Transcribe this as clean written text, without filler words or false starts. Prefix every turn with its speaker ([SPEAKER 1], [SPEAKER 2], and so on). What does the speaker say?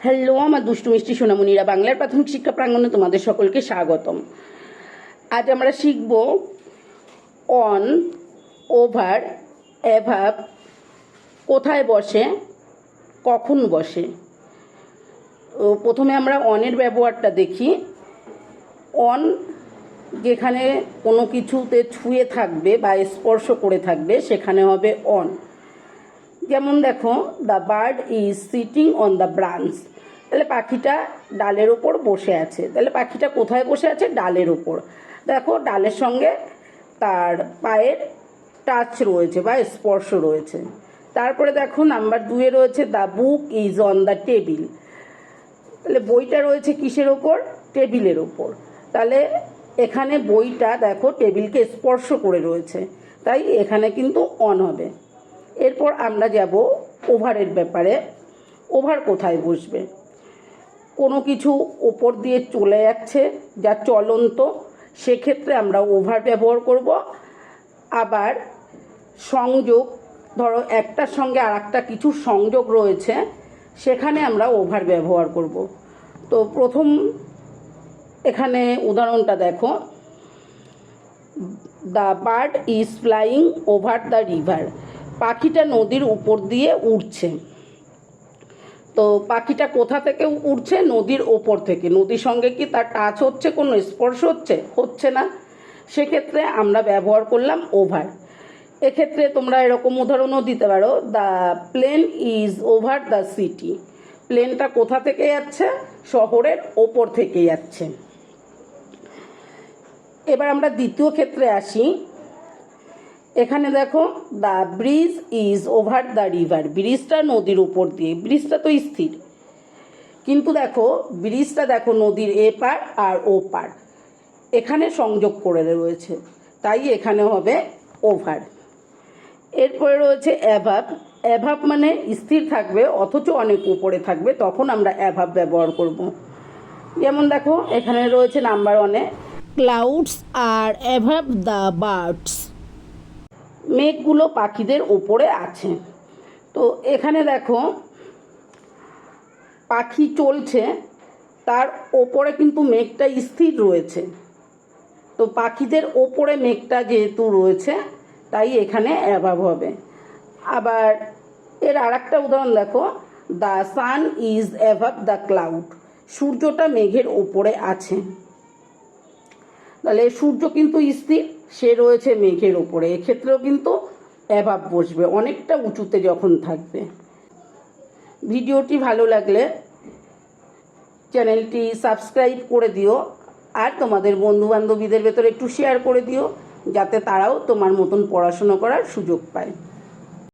[SPEAKER 1] Hello আমার দুষ্টু মিষ্টি সোনামণিরা, বাংলার প্রাথমিক শিক্ষা প্রাঙ্গণে তোমাদের সকলকে স্বাগতম। আজ আমরা শিখব অন, ওভার, অ্যাভাব কোথায় বসে, কখন বসে। প্রথমে আমরা অনের ব্যবহারটা দেখি। অন যেখানে কোনো কিছুতে ছুঁয়ে থাকবে বা স্পর্শ করে থাকবে সেখানে হবে অন। যেমন দেখো, the bird is sitting on the branch, তাহলে পাখিটা ডালের ওপর বসে আছে। তাহলে পাখিটা কোথায় বসে আছে? ডালের ওপর। দেখো ডালের সঙ্গে তার পায়ের টাচ রয়েছে বা স্পর্শ রয়েছে। তারপরে দেখো নাম্বার 2-এ রয়েছে the book is on the table, তাহলে বইটা রয়েছে কিসের ওপর? টেবিলের ওপর। তাহলে এখানে বইটা দেখো টেবিলকে স্পর্শ করে রয়েছে, তাই এখানে কিন্তু অন হবে। এরপর আমরা যাব ওভারের ব্যাপারে। ওভার কোথায় বসবে? কোনো কিছু ওপর দিয়ে চলে যাচ্ছে যা চলন্ত, সেক্ষেত্রে আমরা ওভার ব্যবহার করব। আবার সংযোগ, ধরো একটার সঙ্গে আর একটা কিছু সংযোগ রয়েছে, সেখানে আমরা ওভার ব্যবহার করব। তো প্রথম এখানে উদাহরণটা দেখো, the bird is flying over the river, পাখিটা নদীর উপর দিয়ে উড়ছে। তো পাখিটা কোথা থেকে উড়ছে? নদীর ওপর থেকে। নদীর সঙ্গে কি তার টাচ হচ্ছে, কোনো স্পর্শ হচ্ছে না। সেক্ষেত্রে আমরা ব্যবহার করলাম ওভার। এক্ষেত্রে তোমরা এরকম উদাহরণও দিতে পারো, the plane is over the city, প্লেনটা কোথা থেকে যাচ্ছে? শহরের ওপর থেকে যাচ্ছে। এবার আমরা দ্বিতীয় ক্ষেত্রে আসি। এখানে দেখো, the bridge is over the river, ব্রিজটা নদীর উপর দিয়ে। ব্রিজটা তো স্থির, কিন্তু দেখো ব্রিজটা দেখো নদীর এ পার আর ও পার, এখানে সংযোগ করে রয়েছে, তাই এখানে হবে ওভার। এরপরে রয়েছে অ্যাভাব। অ্যাভাব মানে স্থির থাকবে অথচ অনেক উপরে থাকবে, তখন আমরা অ্যাভাব ব্যবহার করব। যেমন দেখো এখানে রয়েছে নাম্বার 1-এ, ক্লাউডস আর অ্যাভাব দ্য বার্ডস, মেঘগুলো পাখিদের ওপরে আছে। তো এখানে দেখো পাখি চলছে, তার ওপরে কিন্তু মেঘটা স্থির রয়েছে। তো পাখিদের ওপরে মেঘটা যেহেতু রয়েছে, তাই এখানে অ্যাভাব হবে। আবার এর আর একটা উদাহরণ দেখো, the sun is অ্যাভাব the cloud, সূর্যটা মেঘের ওপরে আছে। তাহলে সূর্য কিন্তু স্থির, সে রয়েছে মেঘের ওপরে, এক্ষেত্রেও কিন্তু অ্যাভাব বসবে, অনেকটা উঁচুতে যখন থাকবে। ভিডিওটি ভালো লাগলে চ্যানেলটি সাবস্ক্রাইব করে দিও, আর তোমাদের বন্ধুবান্ধবীদের ভেতরে একটু শেয়ার করে দিও, যাতে তারাও তোমার মতন পড়াশুনো করার সুযোগ পায়।